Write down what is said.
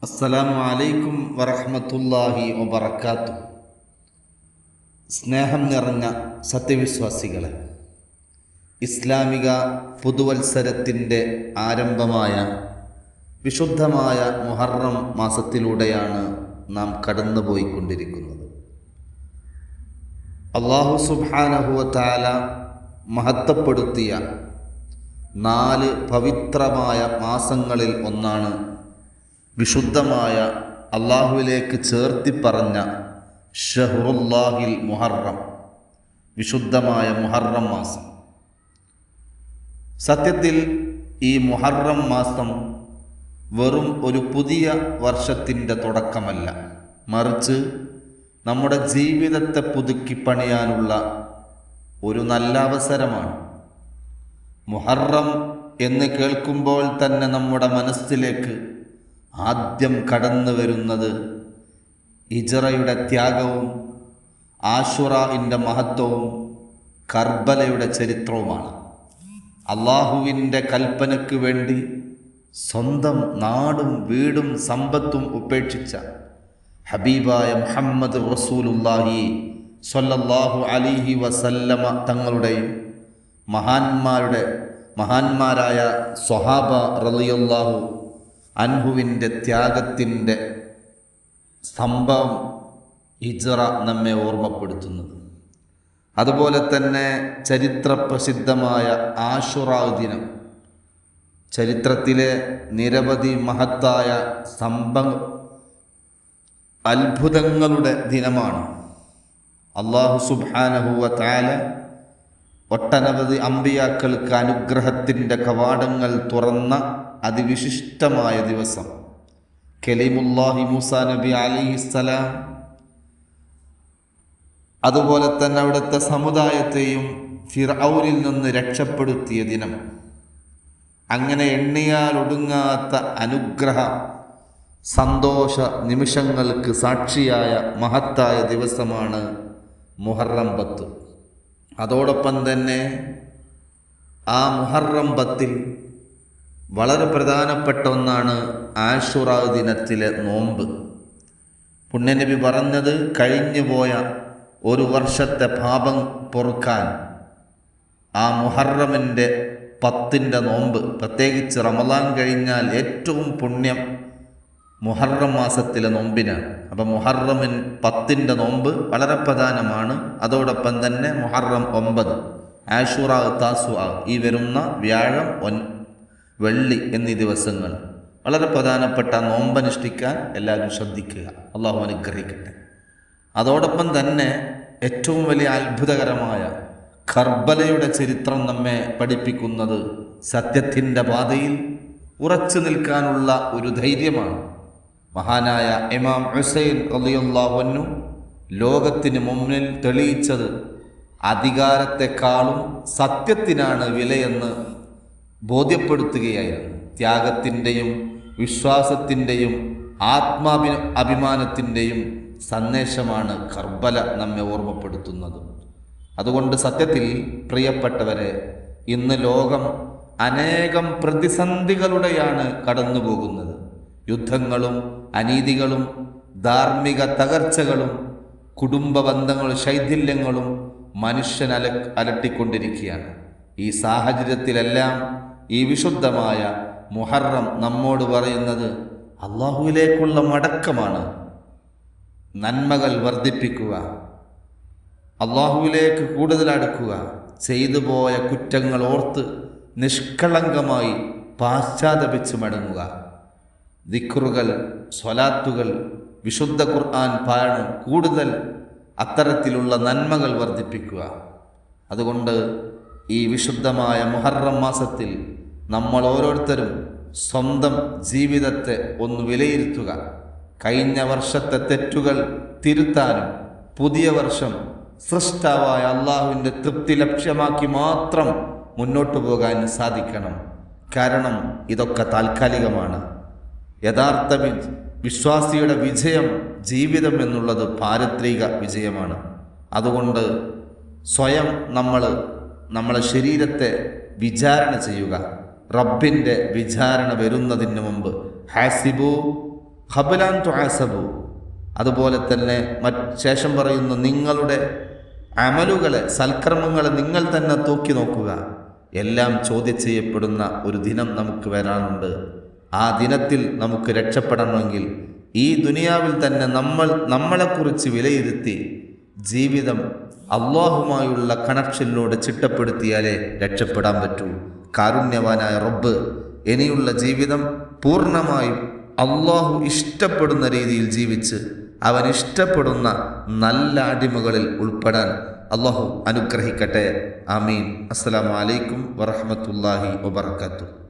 അസ്സലാമു അലൈക്കും വറഹ്മത്തുള്ളാഹി വബറകാതുഹു. സ്നേഹം നിറഞ്ഞ സത്യവിശ്വാസികളെ, ഇസ്ലാമിക പുതുവത്സരത്തിൻ്റെ ആരംഭമായ വിശുദ്ധമായ മുഹറം മാസത്തിലൂടെയാണ് നാം കടന്നുപോയിക്കൊണ്ടിരിക്കുന്നത്. അല്ലാഹു സുബ്ഹാനഹു വ തആല മഹത്വപ്പെടുത്തിയ 4 പവിത്രമായ മാസങ്ങളിൽ ഒന്നാണ് വിശുദ്ധമായ അള്ളാഹുവിലേക്ക് ചേർത്തി പറഞ്ഞ ഷഹ്റുല്ലാഹിൽ മുഹറം, വിശുദ്ധമായ മുഹറം മാസം. സത്യത്തിൽ ഈ മുഹറം മാസം വെറും ഒരു പുതിയ വർഷത്തിൻ്റെ തുടക്കമല്ല, മറിച്ച് നമ്മുടെ ജീവിതത്തെ പുതുക്കി പണിയാനുള്ള ഒരു നല്ല അവസരമാണ്. മുഹറം എന്ന് കേൾക്കുമ്പോൾ തന്നെ നമ്മുടെ മനസ്സിലേക്ക് ആദ്യം കടന്നു വരുന്നത് ഹിജ്റയുടെ ത്യാഗവും ആശുറാഇൻ്റെ മഹത്വവും കർബലയുടെ ചരിത്രവുമാണ്. അള്ളാഹുവിൻ്റെ കൽപ്പനയ്ക്ക് വേണ്ടി സ്വന്തം നാടും വീടും സമ്പത്തും ഉപേക്ഷിച്ച ഹബീബായ മുഹമ്മദ് റസൂലുള്ളാഹി സ്വല്ലല്ലാഹു അലൈഹി വസല്ലമ തങ്ങളുടെയും മഹാന്മാരായ സ്വഹാബ റളിയല്ലാഹു അൻഹുവിൻ്റെ ത്യാഗത്തിൻ്റെ സംഭവം ഹിജ്റ നമ്മെ ഓർമ്മപ്പെടുത്തുന്നത്. അതുപോലെ തന്നെ ചരിത്രപ്രസിദ്ധമായ ആശുറാ ദിനം ചരിത്രത്തിലെ നിരവധി മഹത്തായ അത്ഭുതങ്ങളുടെ ദിനമാണ്. അല്ലാഹു സുബ്ഹാനഹു വ തആല ഒട്ടനവധി അമ്പിയാക്കൾക്ക് അനുഗ്രഹത്തിൻ്റെ കവാടങ്ങൾ തുറന്ന അതിവിശിഷ്ടമായ ദിവസം. കലീമുല്ലാഹി മൂസാ നബി അലൈഹിസ്സലാം, അതുപോലെ തന്നെ അവിടുത്തെ സമുദായത്തെയും ഫിർഔനിൽ നിന്ന് രക്ഷപ്പെടുത്തിയ ദിനം. അങ്ങനെ എണ്ണിയാൽ ഒടുങ്ങാത്ത അനുഗ്രഹ സന്തോഷ നിമിഷങ്ങൾക്ക് സാക്ഷിയായ മഹത്തായ ദിവസമാണ് മുഹറം 10. അതോടൊപ്പം തന്നെ ആ മുഹറം 10-ൽ വളരെ പ്രധാനപ്പെട്ട ഒന്നാണ് ആശുറാ ദിനത്തിലെ നോമ്പ്. പുണ്യനബി പറഞ്ഞത്, കഴിഞ്ഞുപോയ ഒരു വർഷത്തെ പാപം പൊറുക്കാൻ ആ മുഹറമിൻ്റെ 10-ൻ്റെ നോമ്പ്, പ്രത്യേകിച്ച് റമളാൻ കഴിഞ്ഞാൽ ഏറ്റവും പുണ്യം മുഹറം മാസത്തിലെ നോമ്പിനാണ്. അപ്പം മുഹറമിൻ 10-ൻ്റെ നോമ്പ് വളരെ പ്രധാനമാണ്. അതോടൊപ്പം തന്നെ മുഹറം 9, ആശുറാ, താസുആ, ഈ വരുന്ന വ്യാഴം, വെള്ളി എന്നീ ദിവസങ്ങൾ വളരെ പ്രധാനപ്പെട്ട നോമ്പനുഷ്ഠിക്കാൻ എല്ലാവരും ശ്രദ്ധിക്കുക. അള്ളാഹു അനുഗ്രഹിക്കട്ടെ. അതോടൊപ്പം തന്നെ ഏറ്റവും വലിയ അത്ഭുതകരമായ കർബലയുടെ ചരിത്രം നമ്മെ പഠിപ്പിക്കുന്നത് സത്യത്തിൻ്റെ പാതയിൽ ഉറച്ചു നിൽക്കാനുള്ള ഒരു ധൈര്യമാണ്. മഹാനായ ഇമാം ഹുസൈൻ റളിയല്ലാഹു അൻഹു ലോകത്തിന് മുന്നിൽ തെളിയിച്ചത് അധികാരത്തെക്കാളും സത്യത്തിനാണ് വിലയെന്ന് ബോധ്യപ്പെടുത്തുകയായിരുന്നു. ത്യാഗത്തിൻ്റെയും വിശ്വാസത്തിൻ്റെയും അഭിമാനത്തിൻ്റെയും സന്ദേശമാണ് കർബല നമ്മെ ഓർമ്മപ്പെടുത്തുന്നത്. അതുകൊണ്ട് സത്യത്തിൽ പ്രിയപ്പെട്ടവരെ, ഇന്ന് ലോകം അനേകം പ്രതിസന്ധികളുടെയാണ് കടന്നു പോകുന്നത്. യുദ്ധങ്ങളും അനീതികളും ധാർമ്മിക തകർച്ചകളും കുടുംബ ബന്ധങ്ങളും ശൈഥില്യങ്ങളും മനുഷ്യൻ അലട്ടിക്കൊണ്ടിരിക്കുകയാണ്. ഈ സാഹചര്യത്തിലെല്ലാം ഈ വിശുദ്ധമായ മുഹറം നമ്മോട് പറയുന്നത് അള്ളാഹുവിലേക്കുള്ള മടക്കമാണ്. നന്മകൾ വർദ്ധിപ്പിക്കുക, അള്ളാഹുവിലേക്ക് കൂടുതൽ അടുക്കുക, ചെയ്തു പോയ കുറ്റങ്ങൾ ഓർത്ത് നിഷ്കളങ്കമായി പാശ്ചാത്തപിച്ച് മടങ്ങുക, ദിക്റുകൾ, സ്വലാത്തുകൾ, വിശുദ്ധ ഖുർആൻ പാരായണം, കൂടുതൽ അത്തരത്തിലുള്ള നന്മകൾ വർദ്ധിപ്പിക്കുക. അതുകൊണ്ട് ഈ വിശുദ്ധമായ മുഹറം മാസത്തിൽ നമ്മൾ ഓരോരുത്തരും സ്വന്തം ജീവിതത്തെ ഒന്ന് വിലയിരുത്തുക. കഴിഞ്ഞ വർഷത്തെ തെറ്റുകൾ തിരുത്താനും പുതിയ വർഷം സൃഷ്ടാവായ അള്ളാഹുവിൻ്റെ തൃപ്തി ലക്ഷ്യമാക്കി മാത്രം മുന്നോട്ട് പോകാൻ സാധിക്കണം. കാരണം ഇതൊക്കെ താൽക്കാലികമാണ്. യഥാർത്ഥ വിശ്വാസിയുടെ വിജയം, ജീവിതം എന്നുള്ളത് പാരത്രിക വിജയമാണ്. അതുകൊണ്ട് സ്വയം നമ്മളെ ശരീരത്തെ വിചാരണ ചെയ്യുക. റബ്ബിൻ്റെ വിചാരണ വരുന്നതിന് മുമ്പ് ഹാസിബു ഖബ്ലാൻ തുആസബു. അതുപോലെ തന്നെ ശേഷം പറയുന്നു, നിങ്ങളുടെ അമലുകളെ, സൽക്കർമ്മങ്ങളെ നിങ്ങൾ തന്നെ തൂക്കി നോക്കുക. എല്ലാം ചോദ്യം ചെയ്യപ്പെടുന്ന ഒരു ദിനം നമുക്ക് വരാനുണ്ട്. ആ ദിനത്തിൽ നമുക്ക് രക്ഷപ്പെടണമെങ്കിൽ ഈ ദുനിയാവിൽ തന്നെ നമ്മളെക്കുറിച്ച് വിലയിരുത്തി ജീവിതം അള്ളാഹുമായുള്ള കണക്ഷനിലൂടെ ചിട്ടപ്പെടുത്തിയാലേ രക്ഷപ്പെടാൻ പറ്റൂ. കാരുണ്യവാനായ റബ്ബ് ഇനിയുള്ള ജീവിതം പൂർണ്ണമായും അള്ളാഹു ഇഷ്ടപ്പെടുന്ന രീതിയിൽ ജീവിച്ച് അവൻ ഇഷ്ടപ്പെടുന്ന നല്ല അടിമകളിൽ ഉൾപ്പെടാൻ അള്ളാഹു അനുഗ്രഹിക്കട്ടെ. ആമീൻ. അസ്സലാമു അലൈക്കും വറഹ്മത്തുള്ളാഹി വബറകാതുഹു.